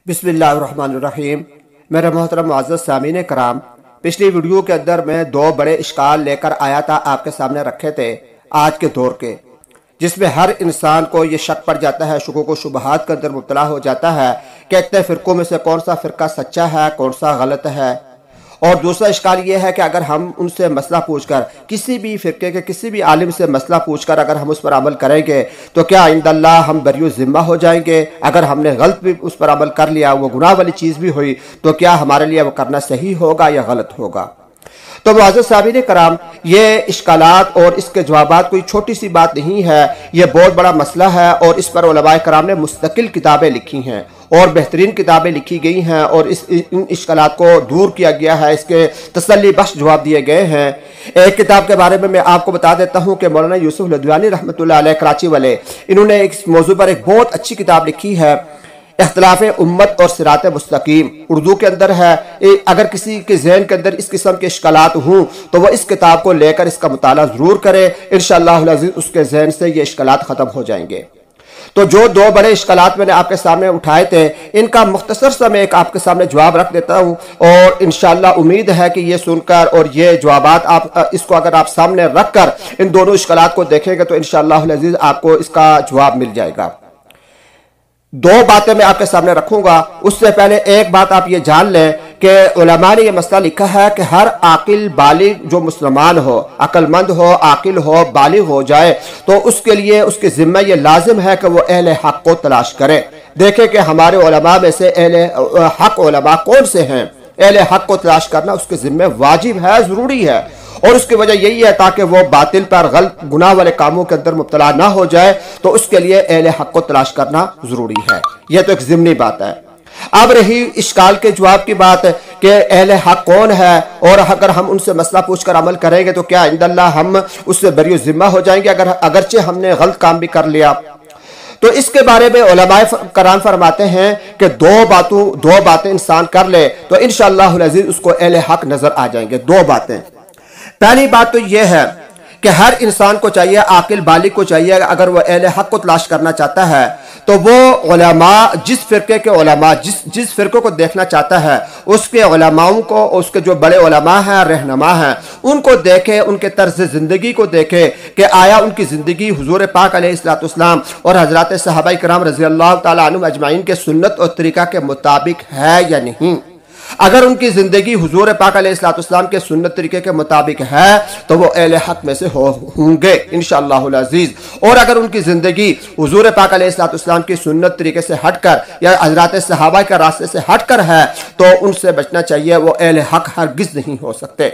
बिस्मिल्लाहिर्रहमानिर्रहीम। मेरे मोहतरम मुअज़्ज़ज़ सामीन कराम, पिछली वीडियो के अंदर मैं दो बड़े इश्काल लेकर आया था, आपके सामने रखे थे आज के दौर के, जिसमें हर इंसान को ये शक पड़ जाता है, शुकूक व शुबहात के अंदर मुब्तला हो जाता है कि इतने फ़िरक़ों में से कौन सा फ़िरका सच्चा है, कौन सा गलत है। और दूसरा इश्काल ये है कि अगर हम उनसे मसला पूछकर, किसी भी फ़िरके के किसी भी आलिम से मसला पूछकर अगर हम उस पर अमल करेंगे तो क्या इंदल्लाह हम बरियो ज़िम्मा हो जाएंगे। अगर हमने गलत भी उस पर अमल कर लिया, वो गुनाह वाली चीज़ भी हुई, तो क्या हमारे लिए वो करना सही होगा या गलत होगा। तो मुअज़्ज़ज़ सामीन कराम, ये इश्कालात और इसके जवाबात कोई छोटी सी बात नहीं है, ये बहुत बड़ा मसला है और इस पर उलमाए कराम ने मुस्तकिल किताबें लिखी हैं और बेहतरीन किताबें लिखी गई हैं और इन इश्कालात को दूर किया गया है, इसके तसल्ली बख्श जवाब दिए गए हैं। एक किताब के बारे में मैं आपको बता देता हूँ कि मौलाना यूसुफ लधवानी रहमतुल्लाह अलैह कराची वाले, इन्होंने इस मौजू पर एक बहुत अच्छी किताब लिखी है, इख्तिलाफ उम्मत और सिरात मुस्तकीम, उर्दू के अंदर है। अगर किसी के ज़हन के अंदर इस किस्म के इश्कालात हों तो वह इस किताब को लेकर इसका मुताला ज़रूर करे, इंशाअल्लाह अज़ीज़ उसके जहन से ये इश्कालात ख़त्म हो जाएंगे। तो जो दो बड़े इश्कालात मैंने आपके सामने उठाए थे, इनका मुख्तसर सा मैं एक आपके सामने जवाब रख देता हूँ और इंशाअल्लाह उम्मीद है कि ये सुनकर और ये जवाबात आप इसको अगर आप सामने रख कर इन दोनों इश्कालात को देखेंगे तो इंशाअल्लाह अज़ीज़ आपको इसका जवाब मिल जाएगा। दो बातें मैं आपके सामने रखूंगा, उससे पहले एक बात आप ये जान लें कि उलमा ने यह मसला लिखा है कि हर आकिल बालिग जो मुसलमान हो, अक्लमंद हो, आकिल हो, बालिग हो जाए तो उसके लिए उसके जिम्मे ये लाजिम है कि वो अहले हक को तलाश करे। देखें कि हमारे उलमा में से अहले हक उलमा कौन से हैं। अहले हक को तलाश करना उसके जिम्मे वाजिब है, जरूरी है, और उसकी वजह यही है ताकि वो बातिल पर गलत गुनाह वाले कामों के अंदर मुब्तला ना हो जाए, तो उसके लिए अहले हक को तलाश करना जरूरी है। यह तो एक ज़िम्नी बात है। अब रही इश्काल के जवाब की बात कि अहले हक कौन है और अगर हम उनसे मसला पूछकर अमल करेंगे तो क्या इंदल्लाह हम उससे बरियो ज़िम्मा हो जाएंगे अगरचे हमने गलत काम भी कर लिया। तो इसके बारे में उलमाए कराम फरमाते हैं कि दो बातें इंसान कर ले तो इंशाअल्लाह अज़ीज़ उसको अहले हक नजर आ जाएंगे। दो बातें, पहली बात तो यह है कि हर इंसान को चाहिए, आकिल बालिग को चाहिए, अगर वह अहले हक को तलाश करना चाहता है तो वो उलमा, जिस फिरके के उलमा जिस फिरके को देखना चाहता है उसके उलमाओं को, उसके जो बड़े उलमा हैं, रहनुमा हैं, उनको देखे, उनके तर्ज ज़िंदगी को देखे कि आया उनकी ज़िंदगी हुज़ूर पाक अलैहिस्सलाम और हज़रात सहाबाए किराम रज़ी अल्लाह तआला अन्हुम अजमाइन के सुन्नत और तरीका के मुताबिक है या नहीं। अगर उनकी जिंदगी हुजूर पाक अलैहिस्सलाम के सुन्नत तरीके के मुताबिक है तो वो अहले हक में से होंगे इंशाअल्लाह अज़ीज़। और अगर उनकी जिंदगी हुजूर पाक अलैहिस्सलाम की सुन्नत तरीके से हटकर या हज़रात सहाबा के रास्ते से हटकर है तो उनसे बचना चाहिए, वो अहले हक हरगिज़ नहीं हो सकते।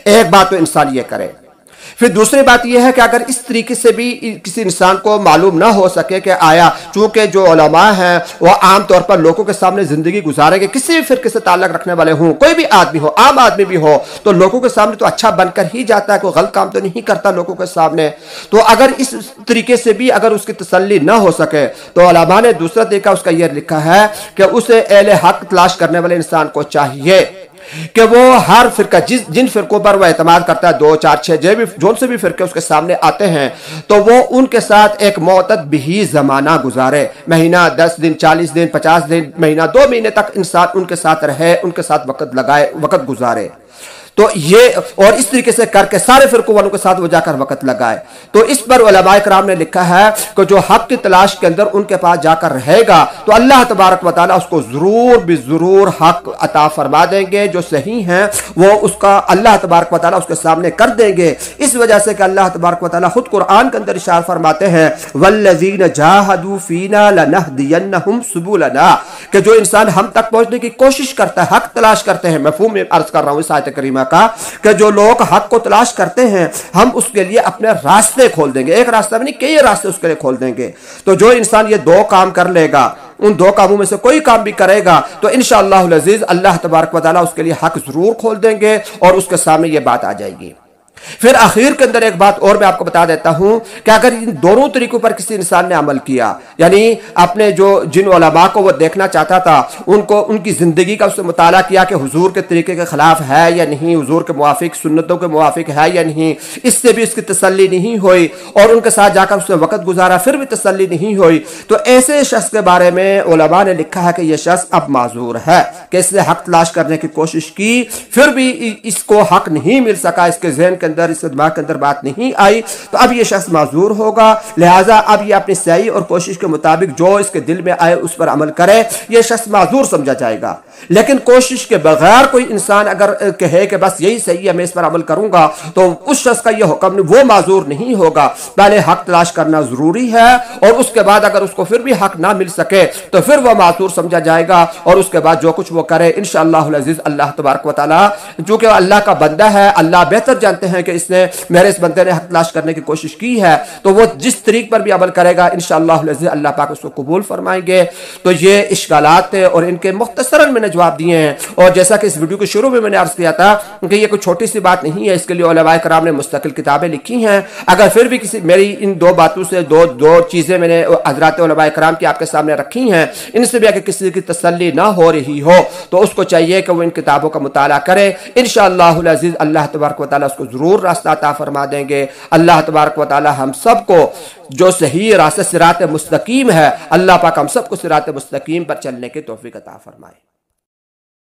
एक बात तो इंसान ये करे। फिर दूसरी बात यह है कि अगर इस तरीके से भी किसी इंसान को मालूम ना हो सके कि आया, चूंकि जो उलमा हैं वह आम तौर पर लोगों के सामने जिंदगी गुजारेंगे, किसी भी फिरके से ताल्लुक रखने वाले हों, कोई भी आदमी हो, आम आदमी भी हो, तो लोगों के सामने तो अच्छा बनकर ही जाता है, कोई गलत काम तो नहीं करता लोगों के सामने। तो अगर इस तरीके से भी अगर उसकी तसल्ली ना हो सके तो उलमा ने दूसरा तरीका उसका यह लिखा है कि उसे अहले हक तलाश करने वाले इंसान को चाहिए कि वो हर फिरका जिन फिरकों पर वह एतमाद करता है, 2, 4, 6 जो से भी फिरके उसके सामने आते हैं, तो वो उनके साथ एक मोतद भी जमाना गुजारे, महीना, 10 दिन, 40 दिन, 50 दिन, महीना, 2 महीने तक इंसान उनके साथ रहे, उनके साथ वक्त गुजारे। तो ये और इस तरीके से करके सारे फिरकों वालों के साथ वो जाकर वक्त लगाए। तो इस पर उलमाए कराम ने लिखा है कि जो हक की तलाश के अंदर उनके पास जाकर रहेगा तो अल्लाह तबारक व तआला उसको जरूर भी जरूर हक अता फरमा देंगे, जो सही हैं वो उसका अल्लाह तबारक व तआला उसके सामने कर देंगे। इस वजह से कि अल्लाह तबारक व तआला खुद कुरान के अंदर इशारा फरमाते हैं, वल्लज़ीना जाहदू फीना लनहदियन्नहुम सुबुलना, कि जो इंसान हम तक पहुंचने की कोशिश करता है, हक तलाश करते हैं, मफहूम में अर्ज कर रहा हूं इस आयत करीमा का, कि जो लोग हक को तलाश करते हैं हम उसके लिए अपने रास्ते खोल देंगे, एक रास्ता भी नहीं, कई रास्ते उसके लिए खोल देंगे। तो जो इंसान ये दो काम कर लेगा, उन दो कामों में से कोई काम भी करेगा तो इंशाअल्लाह अज़ीज़ अल्लाह तबारक व तआला उसके लिए हक जरूर खोल देंगे और उसके सामने ये बात आ जाएगी। फिर आखिर के अंदर एक बात और मैं आपको बता देता हूं कि अगर इन दोनों तरीकों पर किसी इंसान ने अमल किया, यानी अपने जो जिन उलमा को वो देखना चाहता था उनको उनकी जिंदगी का उससे मुताला किया कि हुजूर के तरीके के खिलाफ है या नहीं, हुजूर के मुवाफिक सुन्नतों के मुवाफिक है या नहीं, इससे भी उसकी तसल्ली नहीं हुई और उनके साथ जाकर उसने वक्त गुजारा फिर भी तसल्ली नहीं हुई, तो ऐसे शख्स के बारे में उलमा ने लिखा है कि यह शख्स अब माजूर है कि इसने हक तलाश करने की कोशिश की फिर भी इसको हक नहीं मिल सका, इसके जहन के अंदर इसके दिमाग के अंदर बात नहीं आई, तो अब यह शख्स माजूर होगा। लिहाजा अब यह अपनी सही और कोशिश के मुताबिक जो इसके दिल में आए उस पर अमल करे, यह शख्स माजूर समझा जाएगा। लेकिन कोशिश के बगैर कोई इंसान अगर कहे कि बस यही सही है मैं इस पर अमल करूंगा, तो उस शख्स का यह हुक्म वो माजूर नहीं होगा। पहले हक तलाश करना जरूरी है और उसके बाद अगर उसको फिर भी हक ना मिल सके तो फिर वह माजूर समझा जाएगा और उसके बाद जो कुछ वो करे इंशाअल्लाह अज़ीज़ अल्लाह तबारक व तआला जो कि अल्लाह का बंदा है, अल्लाह बेहतर जानते हैं कि इसने मेरे इस बंदे ने हक तलाश करने की कोशिश की है, तो वो जिस तरीक पर भी अमल करेगा इंशाअल्लाह अज़ीज़ अल्लाह पाक उसको कबूल फरमाएंगे। तो ये इश्कालात थे और इनके मुख्तसरन मैंने जवाब दिए हैं, और जैसा कि इस वीडियो के शुरू में मैंने अर्ज किया था कि ये कोई छोटी सी बात नहीं है, इसके लिए उलमाए कराम ने मुस्तकिल किताबें लिखी हैं। अगर फिर भी किसी मेरी इन दो बातों से दो चीजें मैंने हज़रात उलमाए कराम की आपके सामने रखी हैं, इनसे भी अगर किसी की तसल्ली ना हो रही हो तो उसको चाहिए कि वो इन किताबों का मुताला करे। इंशाअल्लाह अज़ीज़ अल्लाह तबारक व तआला उसको जरूर रास्ता अता फरमा देंगे। अल्लाह तबारक व तआला हम सबको जो सही रास्ते सिरात मुस्तकीम है, अल्लाह पाक हम सबको सिरात मुस्तकीम पर चलने की तौफीक अता फरमाए।